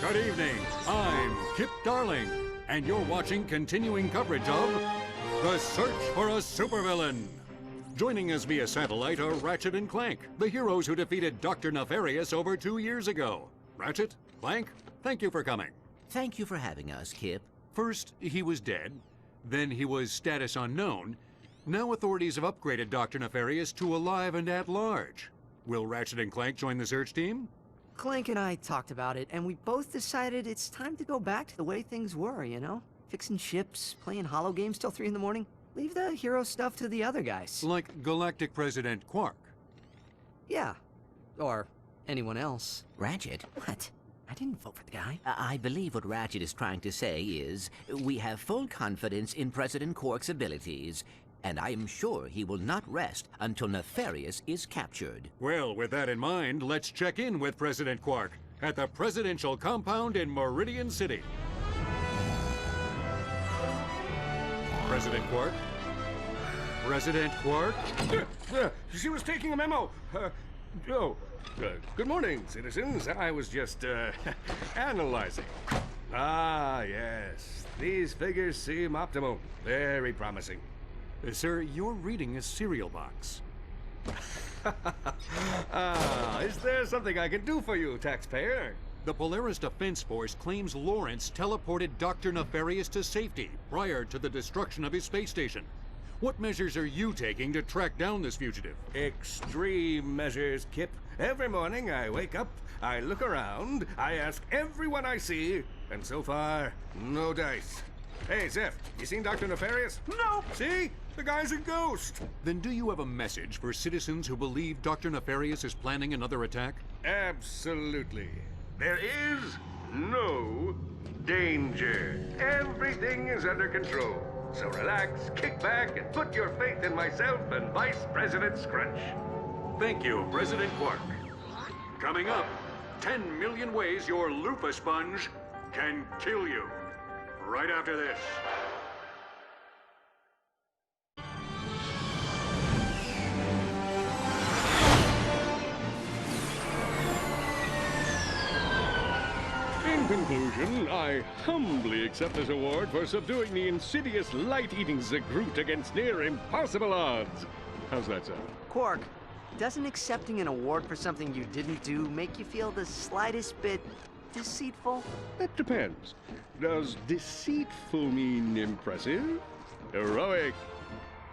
Good evening. I'm Kip Darling, and you're watching continuing coverage of The Search for a Supervillain. Joining us via satellite are Ratchet and Clank, the heroes who defeated Dr. Nefarious over 2 years ago. Ratchet, Clank, thank you for coming. Thank you for having us, Kip. First, he was dead. Then he was status unknown. Now authorities have upgraded Dr. Nefarious to alive and at large. Will Ratchet and Clank join the search team? Clank and I talked about it, and we both decided it's time to go back to the way things were, you know? Fixing ships, playing holo games till 3 in the morning. Leave the hero stuff to the other guys. Like Galactic President Quark. Yeah. Or anyone else. Ratchet? What? I didn't vote for the guy. I believe what Ratchet is trying to say is, we have full confidence in President Quark's abilities, and I am sure he will not rest until Nefarious is captured. Well, with that in mind, let's check in with President Quark at the presidential compound in Meridian City. President Quark? President Quark? She was taking a memo. Good morning, citizens. I was just, analyzing. Ah, yes. These figures seem optimal. Very promising. Sir, you're reading a cereal box. Is there something I can do for you, taxpayer? The Polaris Defense Force claims Lawrence teleported Dr. Nefarious to safety prior to the destruction of his space station. What measures are you taking to track down this fugitive? Extreme measures, Kip. Every morning I wake up, I look around, I ask everyone I see, and so far, no dice. Hey, Zeph, you seen Dr. Nefarious? No! See? The guy's a ghost! Then do you have a message for citizens who believe Dr. Nefarious is planning another attack? Absolutely. There is no danger. Everything is under control. So relax, kick back, and put your faith in myself and Vice President Scrunch. Thank you, President Quark. Coming up, 10 million ways your loofah sponge can kill you. Right after this. In conclusion, I humbly accept this award for subduing the insidious light-eating Zagroot against near impossible odds. How's that sound? Quark, doesn't accepting an award for something you didn't do make you feel the slightest bit deceitful? That depends. Does deceitful mean impressive? Heroic?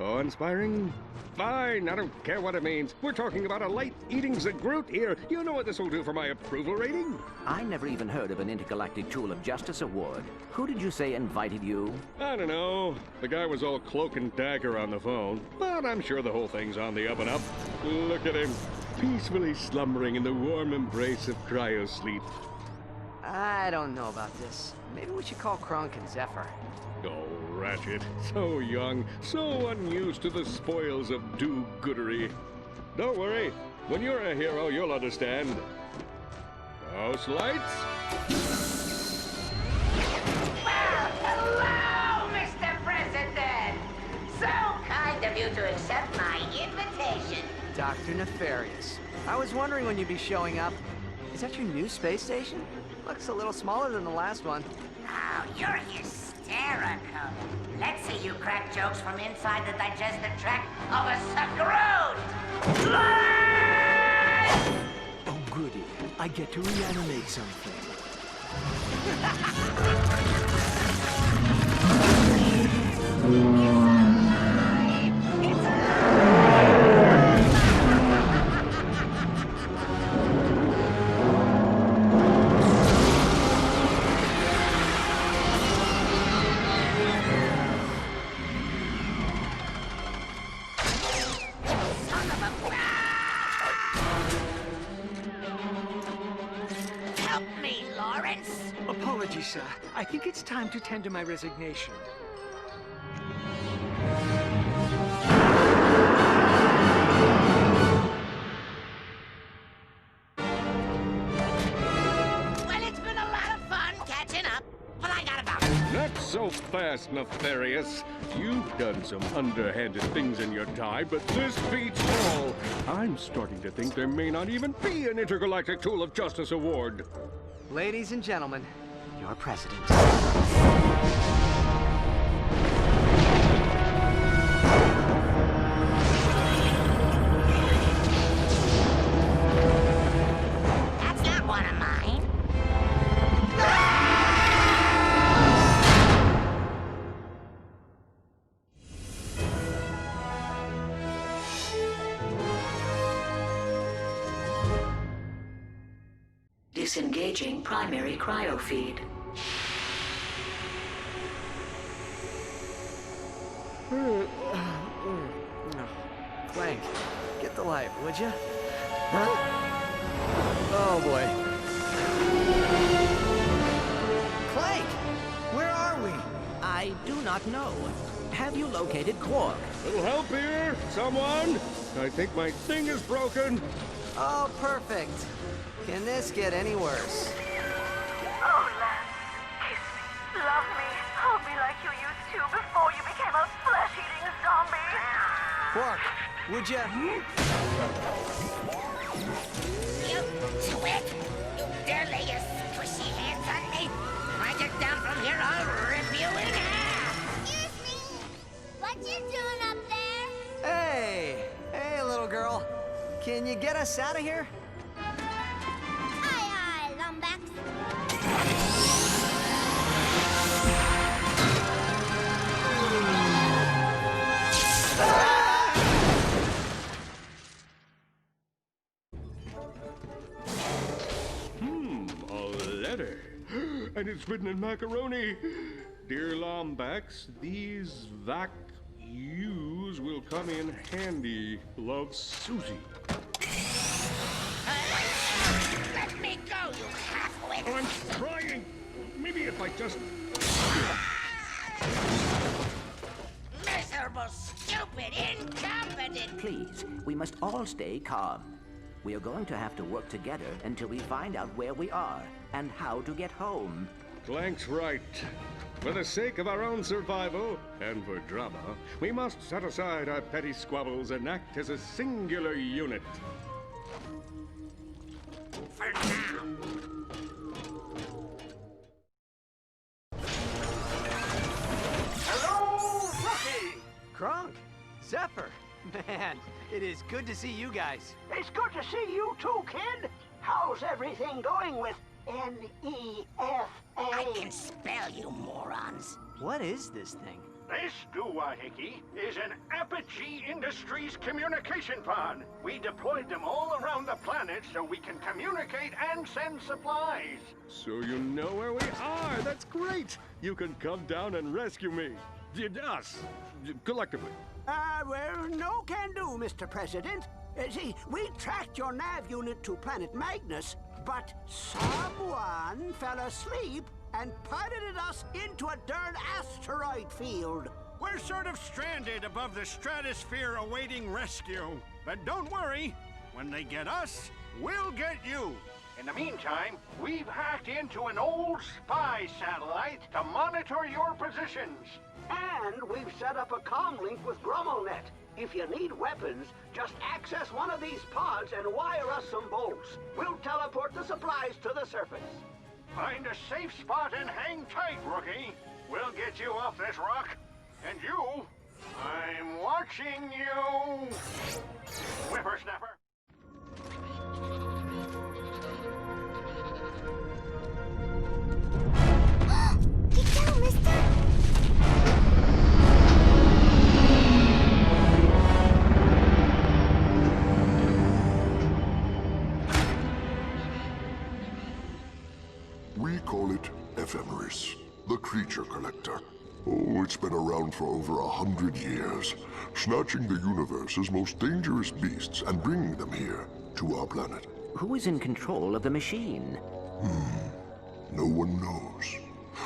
Awe-inspiring? Fine, I don't care what it means. We're talking about a light-eating Zagroot here. You know what this will do for my approval rating? I never even heard of an Intergalactic Tool of Justice award. Who did you say invited you? I don't know. The guy was all cloak and dagger on the phone, but I'm sure the whole thing's on the up and up. Look at him, peacefully slumbering in the warm embrace of cryosleep. I don't know about this. Maybe we should call Kronk and Zephyr. Oh, Ratchet, so young, so unused to the spoils of do-goodery. Don't worry, when you're a hero, you'll understand. House lights? Well, hello, Mr. President! So kind of you to accept my invitation. Dr. Nefarious. I was wondering when you'd be showing up. Is that your new space station? Looks a little smaller than the last one. Oh, you're hysterical. Let's see you crack jokes from inside the digestive tract of a Zagroot! Live! Oh, goody. I get to reanimate something. Help me, Lawrence! Apologies, sir. I think it's time to tender my resignation. Well, it's been a lot of fun catching up, but I gotta bounce. Not so fast, Nefarious. You've done some underhanded things in your time, but this beats all. I'm starting to think there may not even be an Intergalactic Tool of Justice award. Ladies and gentlemen, your president. That's not one of mine. Disengaging primary cryo feed. Clank, get the light, would you? Huh? Oh boy. Clank! Where are we? I do not know. Have you located Quark? Little help here, someone? I think my thing is broken. Oh, perfect. Can this get any worse? Oh, Lance, kiss me, love me, hold me like you used to before you became a flesh-eating zombie. Quark, would you? You twit! You dare lay your squishy hands on me? If I get down from here, I'll rip you in half! Excuse me? What you doing up there? Hey! Hey, little girl. Can you get us out of here? Aye, aye, Lumbax. A letter. And it's written in macaroni. Dear Lombax, these vac-U's will come in handy. Love, Susie. Let me go, you half-wit! Oh, I'm trying. Maybe if I just... Miserable, stupid, incompetent! Please, we must all stay calm. We are going to have to work together until we find out where we are and how to get home. Clank's right. For the sake of our own survival, and for drama, we must set aside our petty squabbles and act as a singular unit. For now. Hello, Rocky! Kronk! Zephyr! Man, it is good to see you guys. It's good to see you too, kid. How's everything going with NEFA? I can spell, you morons. What is this thing? This doohickey is an Apogee Industries communication pod. We deployed them all around the planet so we can communicate and send supplies. So you know where we are. That's great. You can come down and rescue me. Us. Collectively. Well, no can do, Mr. President. See, we tracked your nav unit to planet Magnus, but someone fell asleep and piloted us into a darn asteroid field. We're sort of stranded above the stratosphere awaiting rescue. But don't worry, when they get us, we'll get you. In the meantime, we've hacked into an old spy satellite to monitor your positions. And we've set up a comm link with GromoNet. If you need weapons, just access one of these pods and wire us some bolts. We'll teleport the supplies to the surface. Find a safe spot and hang tight, rookie. We'll get you off this rock. And you, I'm watching you. Whippersnapper. Get down, mister! We call it Ephemeris, the creature collector. Oh, it's been around for over 100 years, snatching the universe's most dangerous beasts and bringing them here, to our planet. Who is in control of the machine? No one knows.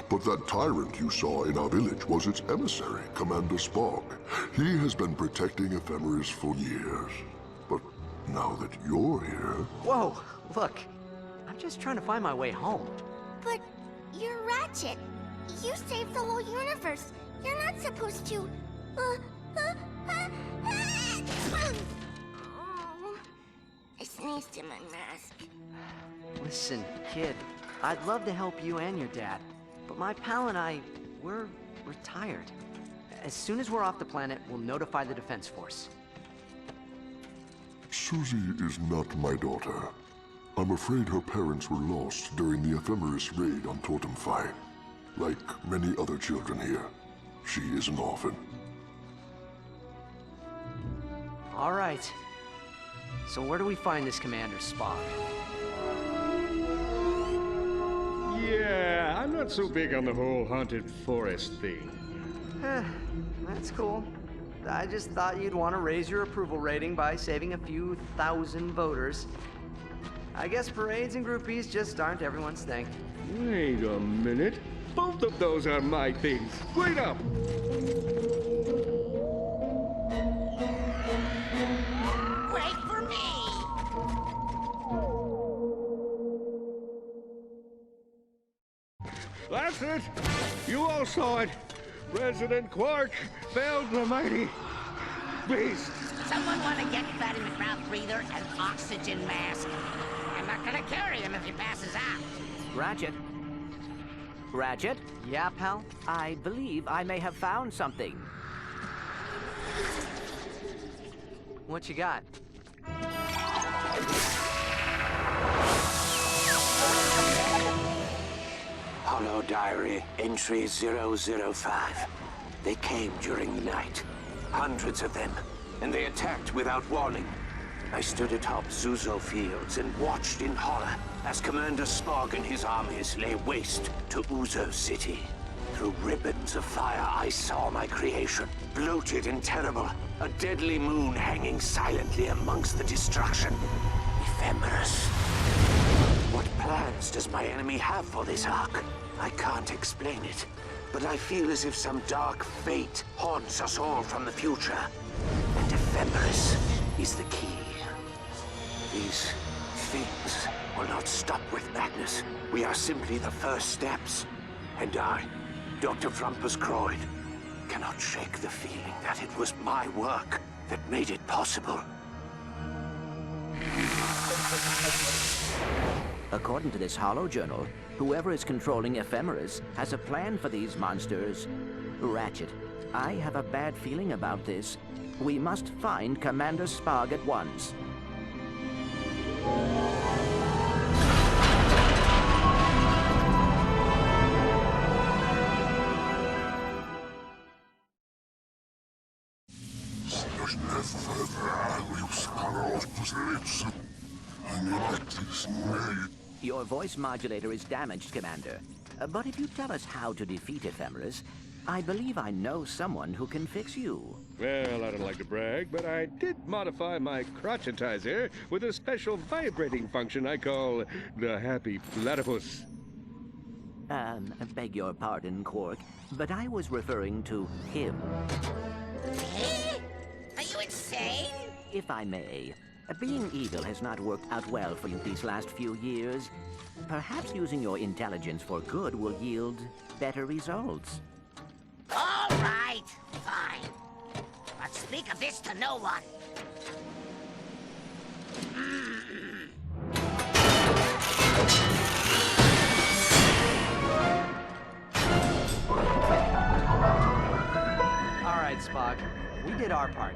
But that tyrant you saw in our village was its emissary, Commander Spock. He has been protecting Ephemeris for years. But now that you're here... Whoa, look. I'm just trying to find my way home. But you're Ratchet. You saved the whole universe. You're not supposed to... Oh, I sneezed in my mask. Listen, kid. I'd love to help you and your dad, but my pal and I, we're retired. As soon as we're off the planet, we'll notify the Defense Force. Susie is not my daughter. I'm afraid her parents were lost during the Ephemeris raid on Totem Phi. Like many other children here, she is an orphan. All right. So where do we find this Commander Spock? Yeah, I'm not so big on the whole haunted forest thing. That's cool. I just thought you'd want to raise your approval rating by saving a few thousand voters. I guess parades and groupies just aren't everyone's thing. Wait a minute. Both of those are my things. Wait up! Wait for me! That's it! You all saw it! President Quark felled the mighty beast! Someone want to get that mouth breather and oxygen mask? I'm not gonna carry him if he passes out. Ratchet? Ratchet? Yeah, pal? I believe I may have found something. What you got? Hollow Diary, entry 005. They came during the night. Hundreds of them. And they attacked without warning. I stood atop Zuzo Fields and watched in horror as Commander Spock and his armies lay waste to Uzo City. Through ribbons of fire, I saw my creation, bloated and terrible. A deadly moon hanging silently amongst the destruction. Ephemeris. What plans does my enemy have for this ark? I can't explain it, but I feel as if some dark fate haunts us all from the future. And Ephemeris is the key. These things will not stop with madness. We are simply the first steps. And I, Dr. Frumpus Croyd, cannot shake the feeling that it was my work that made it possible. According to this Hollow Journal, whoever is controlling Ephemeris has a plan for these monsters. Ratchet, I have a bad feeling about this. We must find Commander Spock at once. Your voice modulator is damaged, Commander. But if you tell us how to defeat Ephemeris, I believe I know someone who can fix you. Well, I don't like to brag, but I did modify my crotchetizer with a special vibrating function I call the Happy Platypus. Beg your pardon, Quark, but I was referring to him. Me? Are you insane? If I may, being evil has not worked out well for you these last few years. Perhaps using your intelligence for good will yield better results. All right, fine. But speak of this to no one. All right, Spock. We did our part.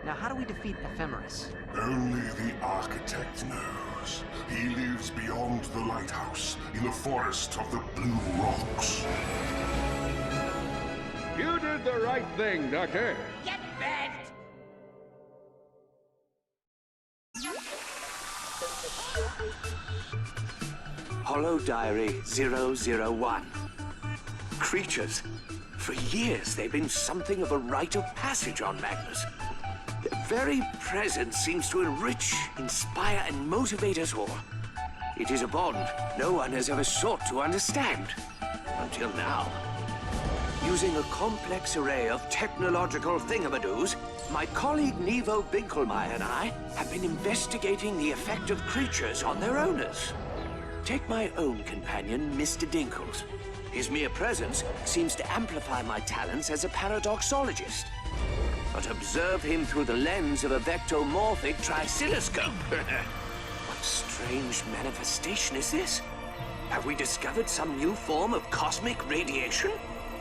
Now, how do we defeat Ephemeris? Only the Architect knows. He lives beyond the lighthouse, in the forest of the Blue Rocks. You did the right thing, Doctor. Get bent! Hollow Diary 001. Creatures. For years, they've been something of a rite of passage on Magnus. Their very presence seems to enrich, inspire, and motivate us all. It is a bond no one has ever sought to understand. Until now. Using a complex array of technological thingamadoos, my colleague Nevo Binkelmeyer and I have been investigating the effect of creatures on their owners. Take my own companion, Mr. Dinkles. His mere presence seems to amplify my talents as a paradoxologist. But observe him through the lens of a vectomorphic trioscilloscope. What strange manifestation is this? Have we discovered some new form of cosmic radiation?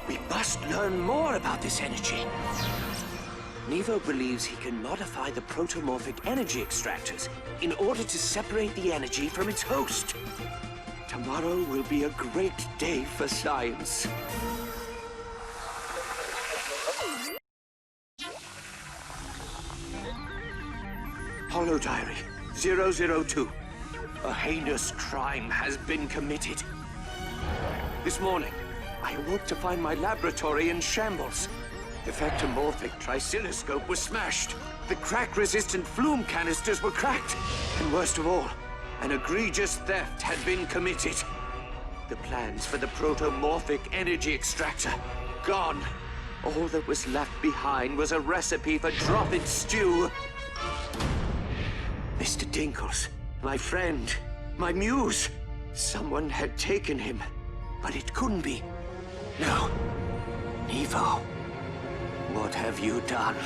We must learn more about this energy. Nevo believes he can modify the protomorphic energy extractors in order to separate the energy from its host. Tomorrow will be a great day for science. Holo Diary 002. A heinous crime has been committed. This morning, I awoke to find my laboratory in shambles. The factomorphic tricilloscope was smashed. The crack-resistant flume canisters were cracked. And worst of all, an egregious theft had been committed. The plans for the protomorphic energy extractor, gone. All that was left behind was a recipe for drop-it stew. Mr. Dinkles, my friend, my muse. Someone had taken him, but it couldn't be. No. Nevo, what have you done?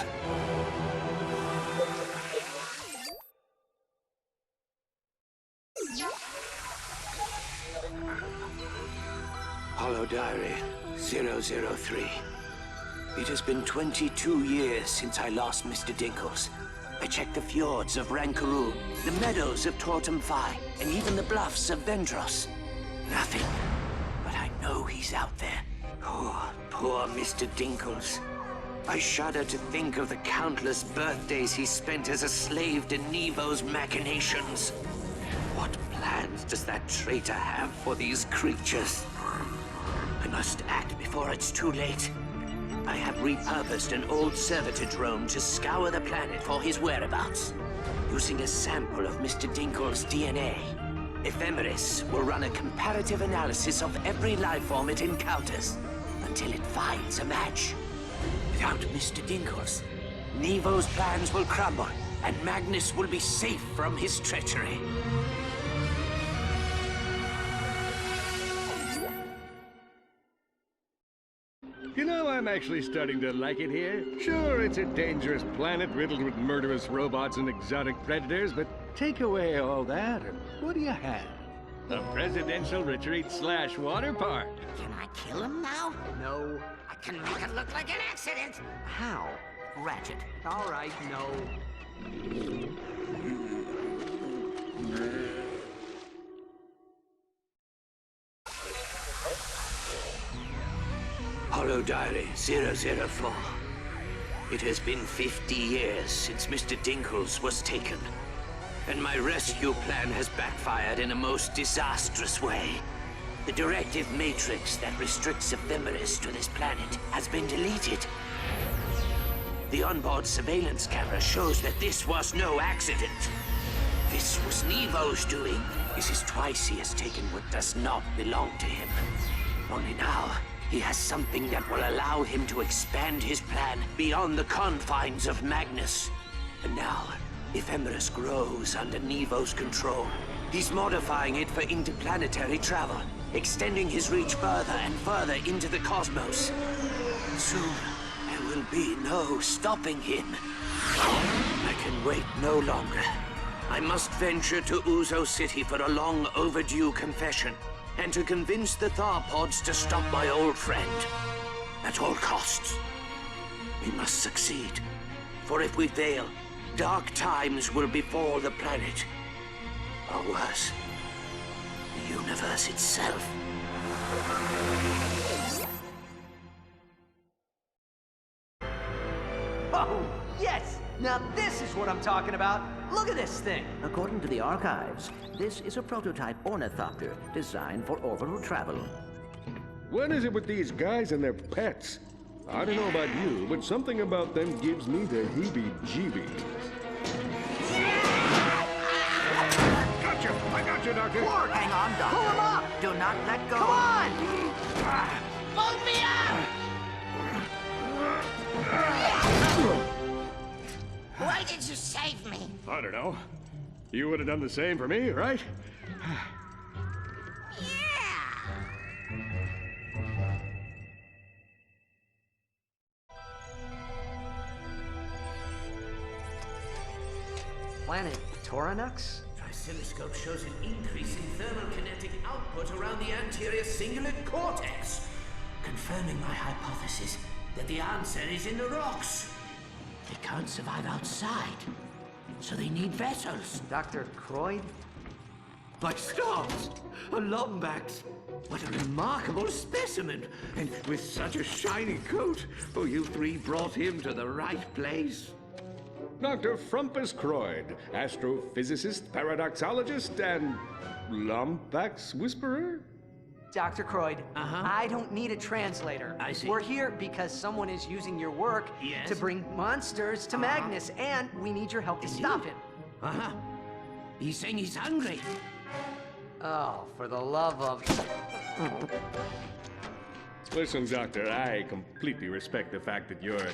Holo Diary 003. It has been 22 years since I lost Mr. Dinkles. I checked the fjords of Rankaroon, the meadows of Tortum-Phi, and even the bluffs of Vendros. Nothing. But I know he's out there. Oh, poor Mr. Dinkles. I shudder to think of the countless birthdays he spent as a slave to Nevo's machinations. What plans does that traitor have for these creatures? I must act before it's too late. I have repurposed an old servitor drone to scour the planet for his whereabouts. Using a sample of Mr. Dinkles' DNA, Ephemeris will run a comparative analysis of every life form it encounters until it finds a match. Without Mr. Dinkles, Nevo's plans will crumble, and Magnus will be safe from his treachery. You know, I'm actually starting to like it here. Sure, it's a dangerous planet riddled with murderous robots and exotic predators, but take away all that, and what do you have? A presidential retreat / water park. Can I kill him now? No. I can make it look like an accident. How? Ratchet. All right, no. Holo Diary 004. It has been 50 years since Mr. Dinkles was taken, and my rescue plan has backfired in a most disastrous way. The directive matrix that restricts Ephemeris to this planet has been deleted. The onboard surveillance camera shows that this was no accident. This was Nevo's doing. This is twice he has taken what does not belong to him. Only now, he has something that will allow him to expand his plan beyond the confines of Magnus. And now, Ephemeris grows under Nevo's control. He's modifying it for interplanetary travel, extending his reach further and further into the cosmos. Soon, there will be no stopping him. I can wait no longer. I must venture to Uzo City for a long overdue confession, and to convince the Tharpods to stop my old friend. At all costs. We must succeed. For if we fail, dark times will befall the planet. Or worse, the universe itself. Oh, yes! Now this is what I'm talking about. Look at this thing. According to the archives, this is a prototype ornithopter designed for orbital travel. What is it with these guys and their pets? I don't know about you, but something about them gives me the heebie-jeebies. Gotcha! I got you, Doctor! Clark, Hang on, Doctor. pull him up! Do not let go. Come on! Hold me up! Why did you save me? I don't know. You would have done the same for me, right? Planet Tauranux? oscilloscope shows an increase in thermal kinetic output around the anterior cingulate cortex, confirming my hypothesis that the answer is in the rocks. They can't survive outside, so they need vessels. Dr. Croyd? My stars! A Lombax! What a remarkable specimen! And with such a shiny coat! Oh, you three brought him to the right place. Dr. Frumpus Croyd, astrophysicist, paradoxologist, and Lombax Whisperer? Dr. Croyd, I don't need a translator. I see. We're here because someone is using your work to bring monsters to Magnus, and we need your help to stop him. He's saying he's hungry. Oh, for the love of... Listen, Doctor, I completely respect the fact that you're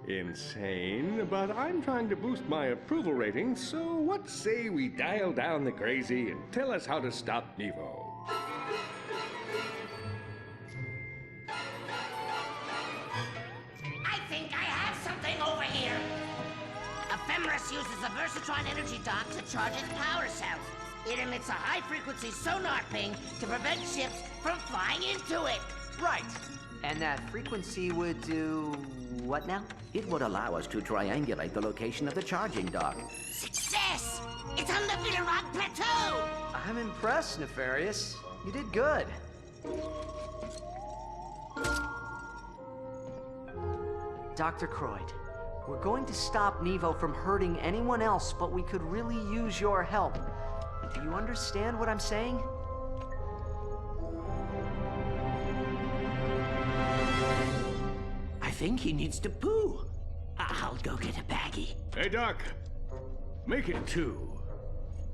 insane, but I'm trying to boost my approval rating, so what say we dial down the crazy and tell us how to stop Nevo? I think I have something over here. Ephemeris uses a Versatron energy dock to charge its power cells. It emits a high-frequency sonar ping to prevent ships from flying into it. Right. And that frequency would do... what now? It would allow us to triangulate the location of the charging dock. Success! It's on the Villa Rock Plateau! I'm impressed, Nefarious. You did good. Dr. Croyd, we're going to stop Nevo from hurting anyone else, but we could really use your help. Do you understand what I'm saying? I think he needs to poo. I'll go get a baggie. Hey, Doc. Make it two.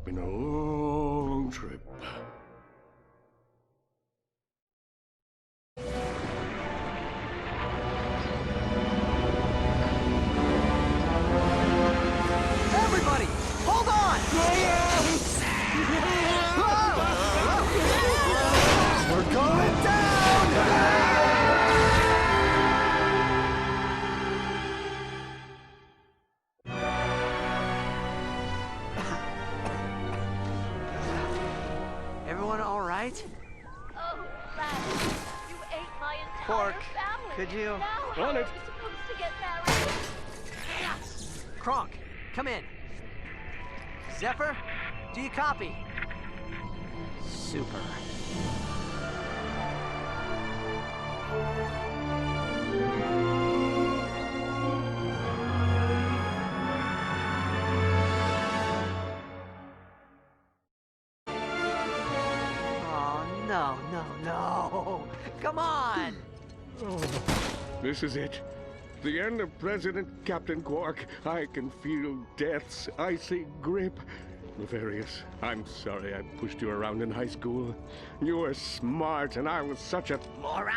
Been a long trip. Everybody, hold on! We're going down! Everyone all right? Oh, Ratchet, you ate my entire Quark, family. could you... Now how On are it. we supposed to get married? Kronk, come in. Zephyr, do you copy? Super. Oh, no. Come on. This is it. The end of President Captain Quark. I can feel death's icy grip. Nefarious, I'm sorry I pushed you around in high school. You were smart, and I was such a... Moron?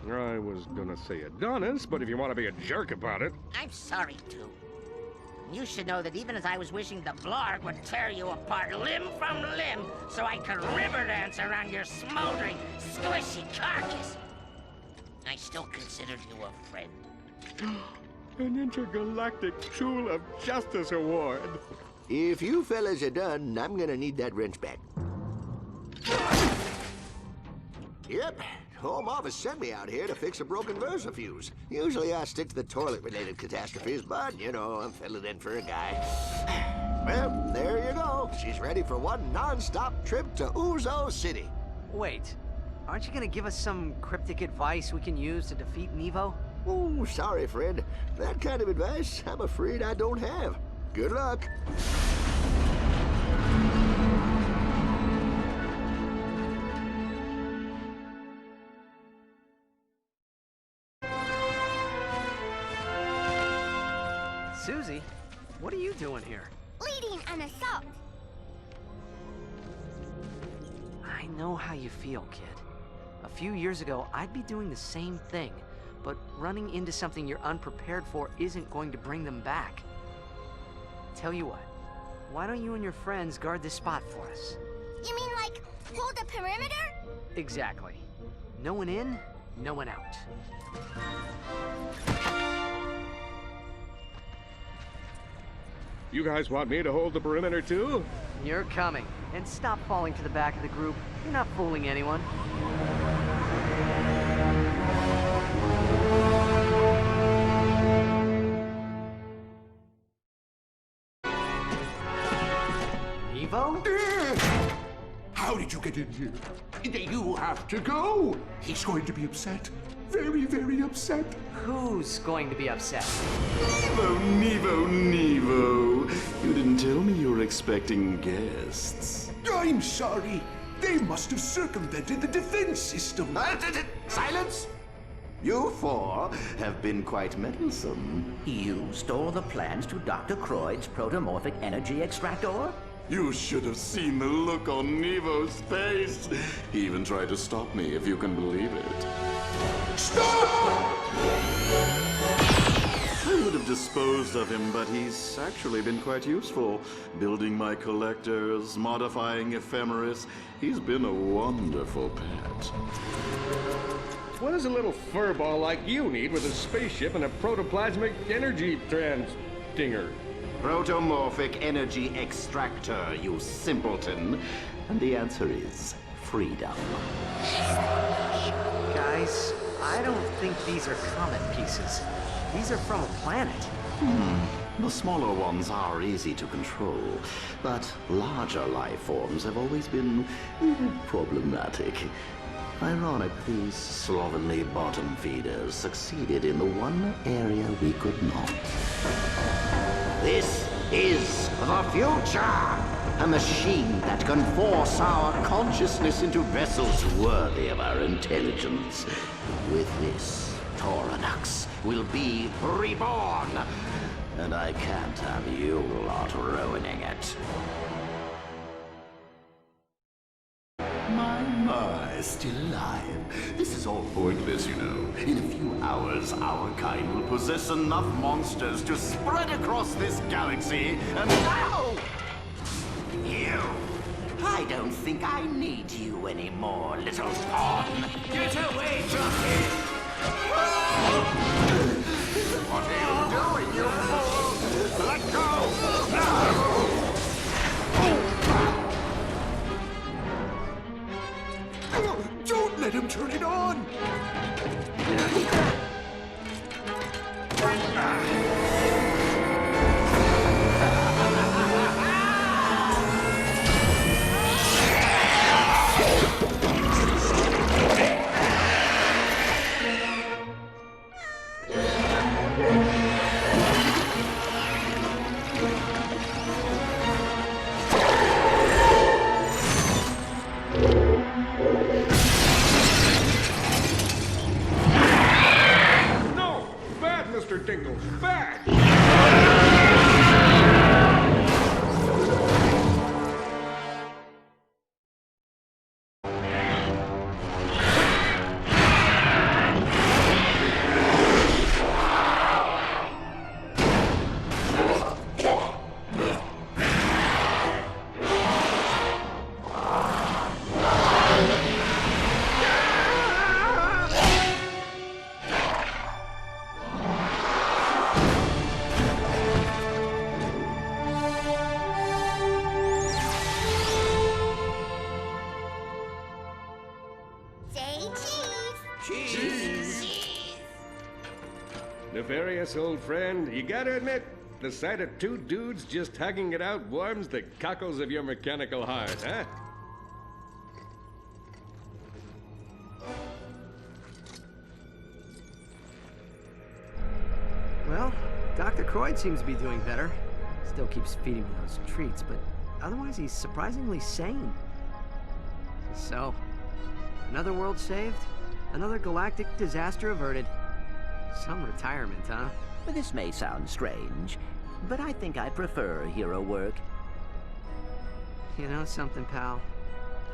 I was gonna say Adonis, but if you want to be a jerk about it... I'm sorry, too. You should know that even as I was wishing the Blarg would tear you apart limb from limb so I could river dance around your smoldering, squishy carcass, I still considered you a friend. An intergalactic Tool of Justice award. If you fellas are done, I'm gonna need that wrench back. Yep, home office sent me out here to fix a broken Versafuse. Usually I stick to the toilet-related catastrophes, but, you know, I'm filling in for a guy. Well, there you go. She's ready for one non-stop trip to Uzo City. Wait, aren't you gonna give us some cryptic advice we can use to defeat Nevo? Oh, sorry, friend. That kind of advice, I'm afraid I don't have. Good luck. Susie, what are you doing here? Leading an assault. I know how you feel, kid. A few years ago, I'd be doing the same thing, but running into something you're unprepared for isn't going to bring them back. Tell you what, why don't you and your friends guard this spot for us? You mean like hold the perimeter? Exactly. No one in, no one out. You guys want me to hold the perimeter too? You're coming. And stop falling to the back of the group. You're not fooling anyone. Evo? How did you get in here? You have to go. He's going to be upset. Very, very upset. Who's going to be upset? Nevo. You didn't tell me you were expecting guests. I'm sorry. They must have circumvented the defense system. Silence! You four have been quite meddlesome. You stole the plans to Dr. Croyd's protomorphic energy extractor? You should have seen the look on Nevo's face. He even tried to stop me, if you can believe it. Stop! I would have disposed of him, but he's actually been quite useful. Building my collectors, modifying ephemeris. He's been a wonderful pet. What does a little furball like you need with a spaceship and a protoplasmic energy dinger? Protomorphic energy extractor, you simpleton. And the answer is freedom. Guys, I don't think these are comet pieces. These are from a planet. The smaller ones are easy to control, but larger life forms have always been problematic. Ironic, these slovenly bottom feeders succeeded in the one area we could not. This is the future! A machine that can force our consciousness into vessels worthy of our intelligence. With this, Tauronux will be reborn. And I can't have you lot ruining it. My, still alive. This is all pointless, you know. In a few hours, our kind will possess enough monsters to spread across this galaxy and... Ow! You! I don't think I need you anymore, little pawn. Get away from him! What are you doing, you fool? Let go! No! Don't let him turn it on! Mr. Dingle, bad! Nefarious old friend, you gotta admit, the sight of two dudes just hugging it out warms the cockles of your mechanical heart, huh? Well, Dr. Croyd seems to be doing better. Still keeps feeding me those treats, but otherwise he's surprisingly sane. So, another world saved, another galactic disaster averted. Some retirement, huh? This may sound strange, but I think I prefer hero work. You know something, pal?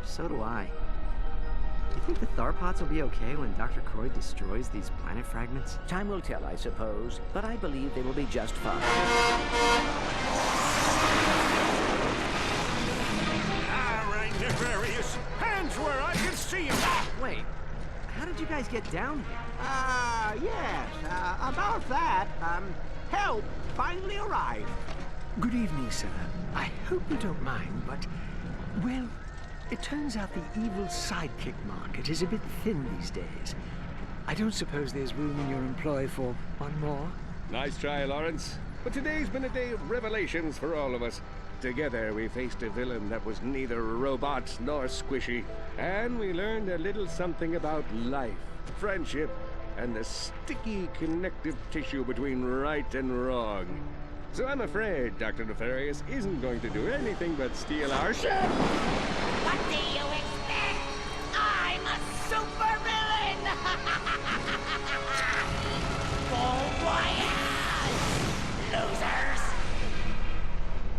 So do I. You think the Tharpods will be okay when Dr. Croyd destroys these planet fragments? Time will tell, I suppose, but I believe they will be just fine. All right, Nefarious. Hands where I can see you. Wait, how did you guys get down here? Yes, about that, help finally arrived. Good evening, sir. I hope you don't mind, but, well, it turns out the evil sidekick market is a bit thin these days. I don't suppose there's room in your employ for one more? Nice try, Lawrence. But today's been a day of revelations for all of us. Together we faced a villain that was neither robot nor squishy. And we learned a little something about life, friendship, and the sticky connective tissue between right and wrong. So I'm afraid Dr. Nefarious isn't going to do anything but steal our ship! What do you expect? I'm a supervillain! Bon voyage, losers!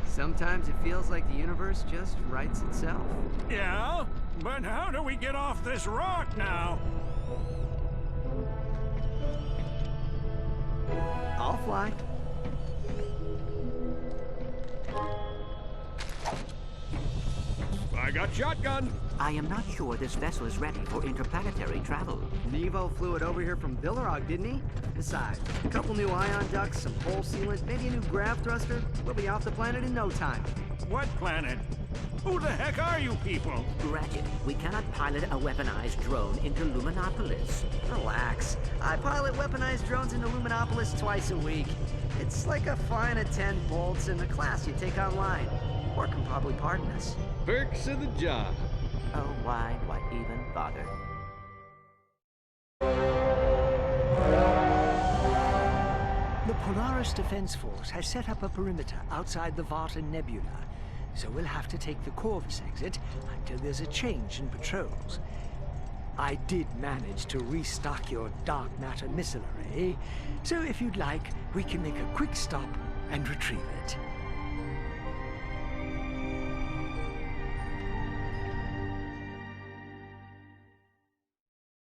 Sometimes it feels like the universe just writes itself. Yeah? But how do we get off this rock now? I'll fly. I got shotgun. I am not sure this vessel is ready for interplanetary travel. Nevo flew it over here from Villarog, didn't he? Besides, a couple new ion ducts, some pole sealant, maybe a new grav thruster. We'll be off the planet in no time. What planet? Who the heck are you people? Ratchet, we cannot pilot a weaponized drone into Luminopolis. Relax. I pilot weaponized drones into Luminopolis twice a week. It's like a fine of 10 bolts in a class you take online. Or can probably pardon us. Perks of the job. Oh, why even bother? The Polaris Defense Force has set up a perimeter outside the Vartan Nebula, so we'll have to take the Corvus exit until there's a change in patrols. I did manage to restock your dark matter missile array, so if you'd like, we can make a quick stop and retrieve it.